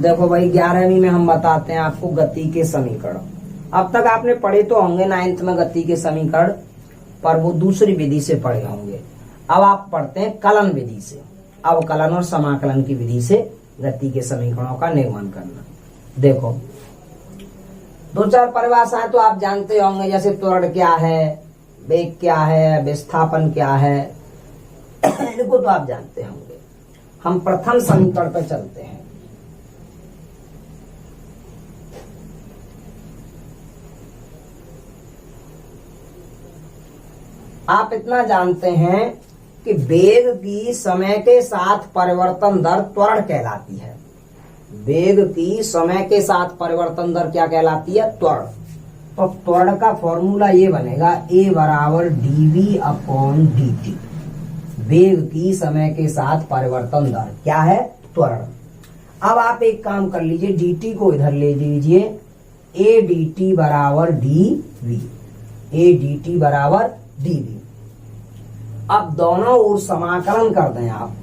देखो भाई 11वीं में हम बताते हैं आपको गति के समीकरण। अब तक आपने पढ़े तो होंगे 9th में गति के समीकरण, पर वो दूसरी विधि से पढ़े होंगे। अब आप पढ़ते हैं कलन विधि से, अवकलन और समाकलन की विधि से गति के समीकरणों का निर्माण करना। देखो दो चार परिभाषाएं तो आप जानते होंगे, जैसे त्वरण क्या है, वेग क्या है, विस्थापन क्या है, इनको तो आप जानते होंगे। हम प्रथम समीकरण पर चलते हैं। आप इतना जानते हैं कि वेग की समय के साथ परिवर्तन दर त्वरण कहलाती है। वेग की समय के साथ परिवर्तन दर क्या कहलाती है? त्वरण। तो त्वरण का फॉर्मूला ये बनेगा a बराबर dv अपॉन dt। वेग की समय के साथ परिवर्तन दर क्या है? त्वरण। अब आप एक काम कर लीजिए, dt को इधर ले लीजिए, a dt बराबर dv, a dt बराबर dv। अब दोनों ओर समाकलन कर दें आप।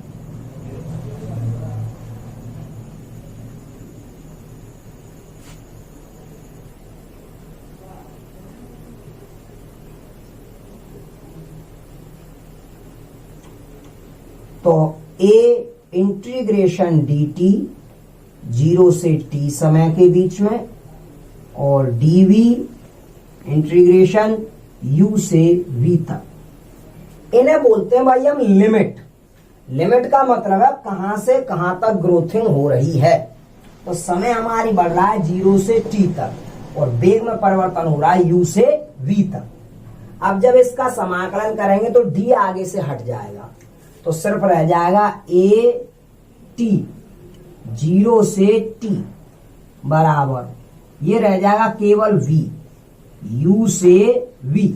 तो a इंटीग्रेशन dt 0 से t समय के बीच में, और dv इंटीग्रेशन u से v तक। इन्हें बोलते हैं भाई हम लिमिट। लिमिट का मतलब है कहां से कहां तक ग्रोथिंग हो रही है। तो समय हमारी बढ़ रहा है 0 से t तक, और वेग में परिवर्तन हो रहा है u से v तक। अब जब इसका समाकलन करेंगे तो d आगे से हट जाएगा, तो सिर्फ रह जाएगा a t 0 से t बराबर, ये रह जाएगा केवल v u से v।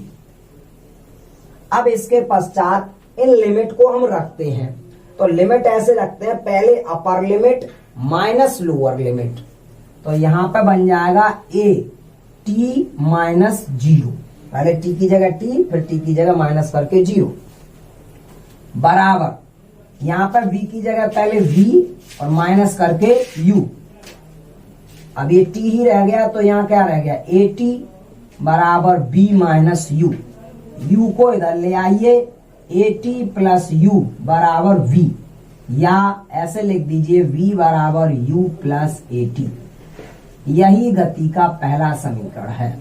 अब इसके पश्चात इन लिमिट को हम रखते हैं। तो लिमिट ऐसे रखते हैं, पहले upper limit minus lower limit. तो यहां पे बन जाएगा a t माइनस 0, पहले t की जगह t, फिर t की जगह माइनस करके 0, बराबर यहां पर v की जगह पहले v और माइनस करके u। अब ये t ही रह गया, तो यहां क्या रह गया? at बराबर b माइनस u। u को इधर ले आइए, at प्लस u बराबर v, या ऐसे लिख दीजिए v बराबर u प्लस at। यही गति का पहला समीकरण है।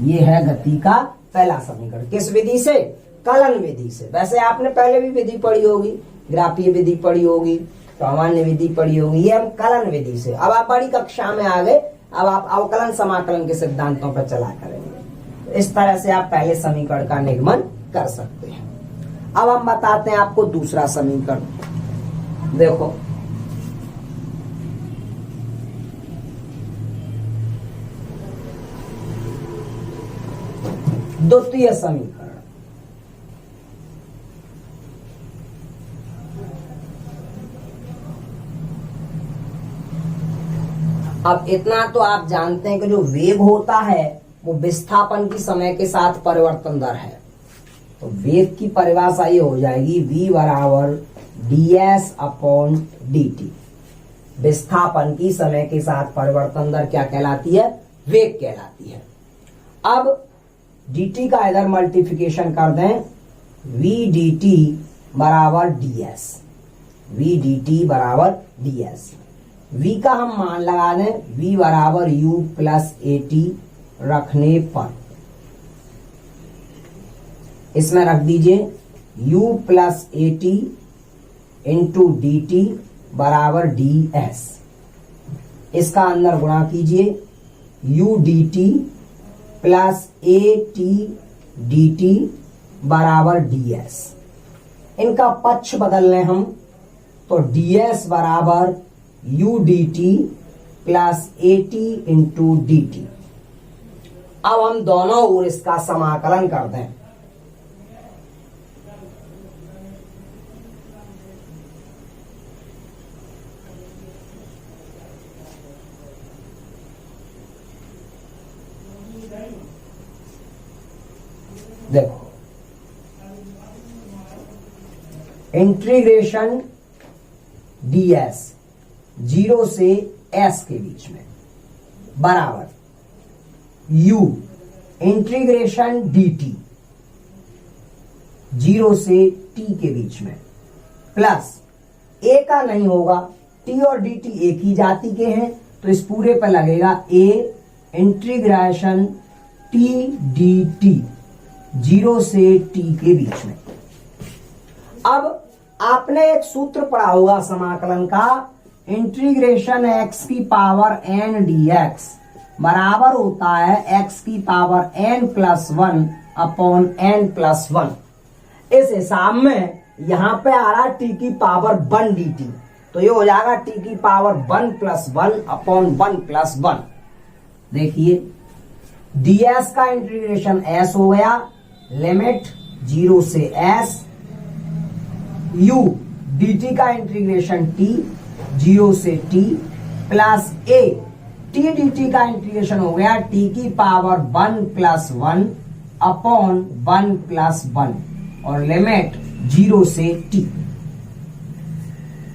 ये है गति का पहला समीकरण। किस विधि से? कलन विधि से। वैसे आपने पहले भी विधि पढ़ी होगी, ग्राफीय विधि पढ़ी होगी, सामान्य विधि पढ़ी होगी। ये हम कलन विधि से, अब आप बड़ी कक्षा में आ गए, अब आप अवकलन समाकलन के सिद्धांतों पर चला करेंगे। तो इस तरह से आप पहले समीकरण का निर्माण कर सकते हैं। अब हम बताते हैं आपको दूसरा समीकरण। देखो द्वितीय समीकरण। अब इतना तो आप जानते हैं कि जो वेग होता है वो विस्थापन की समय के साथ परिवर्तन दर है। तो वेग की परिभाषा ये हो जाएगी v बराबर ds अपॉन dt। विस्थापन की समय के साथ परिवर्तन दर क्या कहलाती है? वेग कहलाती है। अब dt का इधर मल्टीप्लिकेशन कर दें, v dt बराबर ds, v dt बराबर ds। v का हम मान लगा दें v बराबर u प्लस at रखने पर, इसमें रख दीजिए u plus at into dt बराबर ds। इसका अंदर गुणा कीजिए, u dt plus at dt बराबर ds। इनका पक्ष बदल लें हम, तो ds बराबर u dt plus at into dt। अब हम दोनों ओर इसका समाकलन कर दें। देखो इंटीग्रेशन ds 0 से s के बीच में बराबर u इंटीग्रेशन dt 0 से t के बीच में प्लस a का नहीं होगा, t और dt एक ही जाति के हैं तो इस पूरे पर लगेगा a इंटीग्रेशन t dt 0 से t के बीच में। अब आपने एक सूत्र पढ़ा होगा समाकलन का, इंटीग्रेशन x की पावर n dx बराबर होता है x की power n plus 1 upon n plus 1। इस हिसाब में यहां पे आ रहा है t की पावर 1 dt, तो ये हो जाएगा t की पावर 1 प्लस 1 अपॉन 1 प्लस 1। देखिए ds का इंटीग्रेशन s हो गया, लिमिट 0 से s, u dt का इंटीग्रेशन t 0 से t plus a t dt का इंटीग्रेशन हो गया t की पावर 1 प्लस 1 अपॉन 1 प्लस 1 और लिमिट 0 से t।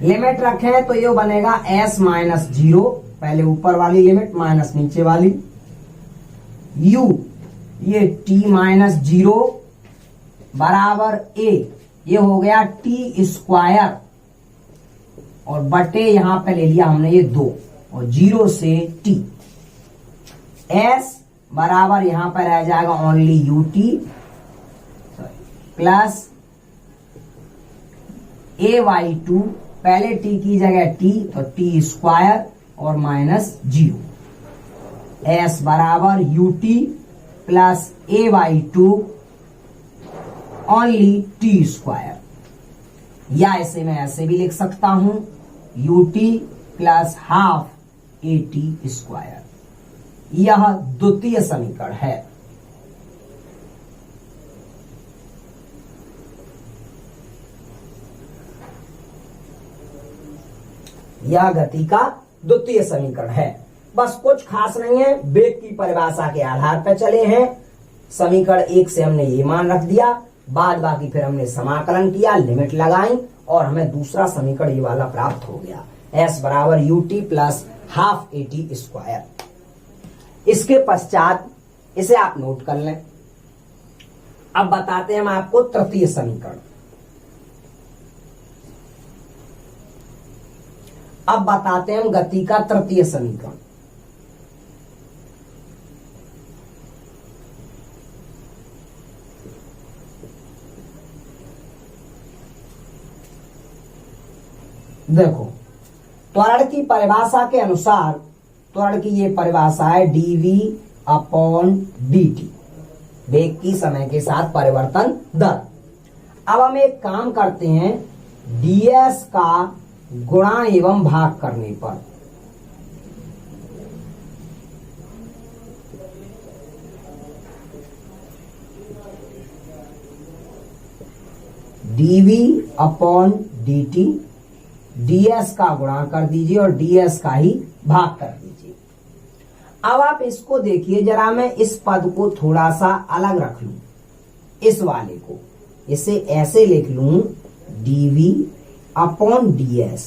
लिमिट रखें तो ये बनेगा s माइनस 0, पहले ऊपर वाली लिमिट माइनस नीचे वाली, u ये t माइनस 0 बराबर a, ये हो गया t स्क्वायर और बटे यहां पे ले लिया हमने ये 2 और 0 से t। s बराबर यहां पर रह जाएगा ओनली ut प्लस a/2, पहले t की जगह t तो t स्क्वायर और माइनस 0। s बराबर ut plus a/2 only t square, या इसे मैं ऐसे भी लिख सकता हूं ut plus half at square. यह द्वितीय समीकरण है। यह गति का द्वितीय समीकरण है। बस कुछ खास नहीं है, वेग की परिभाषा के आधार पर चले हैं। समीकरण 1 से हमने ये मान रख दिया, बाद बाकी फिर हमने समाकलन किया, लिमिट लगाई और हमें दूसरा समीकरण ये वाला प्राप्त हो गया, s बराबर ut plus half at square. इसके पश्चात इसे आप नोट कर लें। अब बताते हैं हम आपको तृतीय समीकरण। अब बताते हैं हम गति का तृतीय समीकरण। देखो त्वरण की परिभाषा के अनुसार, त्वरण की ये परिभाषा है dv अपॉन dt, वेग की समय के साथ परिवर्तन दर। अब हम एक काम करते हैं, ds का गुणा एवं भाग करने पर dv अपॉन dt, ds का गुणा कर दीजिए और ds का ही भाग कर दीजिए। अब आप इसको देखिए जरा, मैं इस पद को थोड़ा सा अलग रख लूं, इस वाले को इसे ऐसे लिख लूं dv upon ds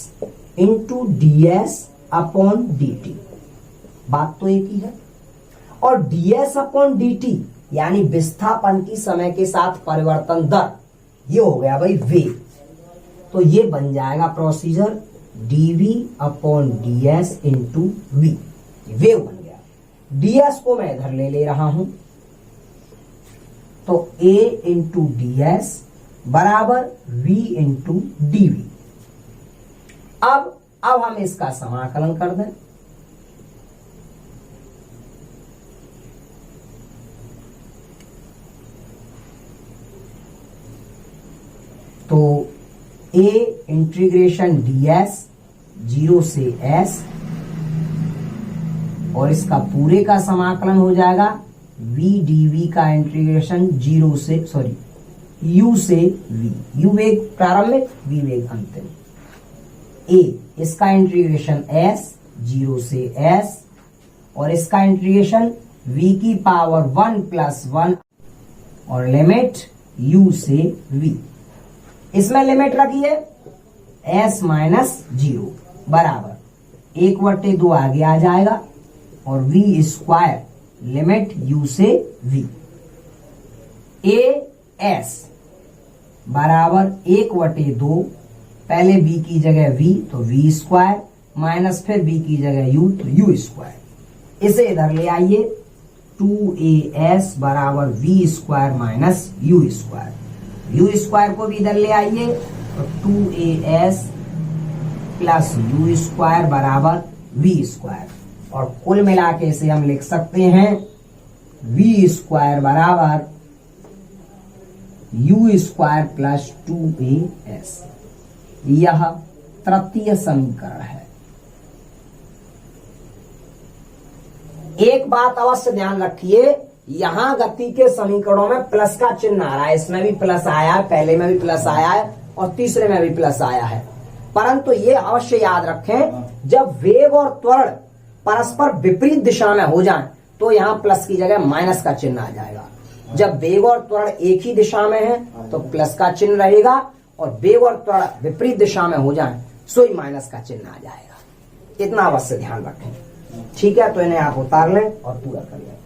into ds upon dt, बात तो एक ही है। और ds अपॉन dt यानी विस्थापन की समय के साथ परिवर्तन दर, ये हो गया भाई वेग। तो ये बन जाएगा procedure dv upon ds into v, वेग बन गया। ds को मैं इधर ले रहा हूं, तो a इंटू ds बराबर v इंटू dv। अब हम इसका समाकलन कर दें, तो a इंटीग्रेशन ds 0 से s और इसका पूरे का समाकलन हो जाएगा v dv का इंटीग्रेशन 0 से u से v, u वेग प्रारंभिक, v वेग अंतिम। a इसका इंटीग्रेशन s 0 से s और इसका इंटीग्रेशन v की पावर 1 प्लस 1 और लिमिट u से v। इसमें लिमिट रखिए s माइनस 0 बराबर 1/2 आगे आ जाएगा और v स्क्वायर लिमिट u से v। a s बराबर 1/2, पहले b की जगह v तो v स्क्वायर माइनस फिर b की जगह u तो u स्क्वायर। इसे इधर ले आइए 2as बराबर v square minus u square. u square को भी इधर ले आइए तो 2as प्लस u स्क्वायर बराबर v स्क्वायर। और कुल मिला के इसे हम लिख सकते हैं v स्क्वायर बराबर u स्क्वायर प्लस 2as। यह तृतीय समीकरण है। एक बात अवश्य ध्यान रखिए, यहां गति के समीकरणों में प्लस का चिन्ह आ रहा है। इसमें भी प्लस आया है, पहले में भी प्लस आया है और तीसरे में भी प्लस आया है। परंतु ये अवश्य याद रखें, जब वेग और त्वरण परस्पर विपरीत दिशा में हो जाएं तो यहां प्लस की जगह माइनस का चिन्ह आ जाएगा। जब वेग और त्वरण एक ही दिशा में है तो प्लस का चिन्ह रहेगा और वेग और त्वरण विपरीत दिशा में हो जाएं सो ही माइनस का चिन्ह आ जाएगा। इतना अवश्य ध्यान रखें। ठीक है, तो इन्हें आप उतार लें और पूरा कर लें।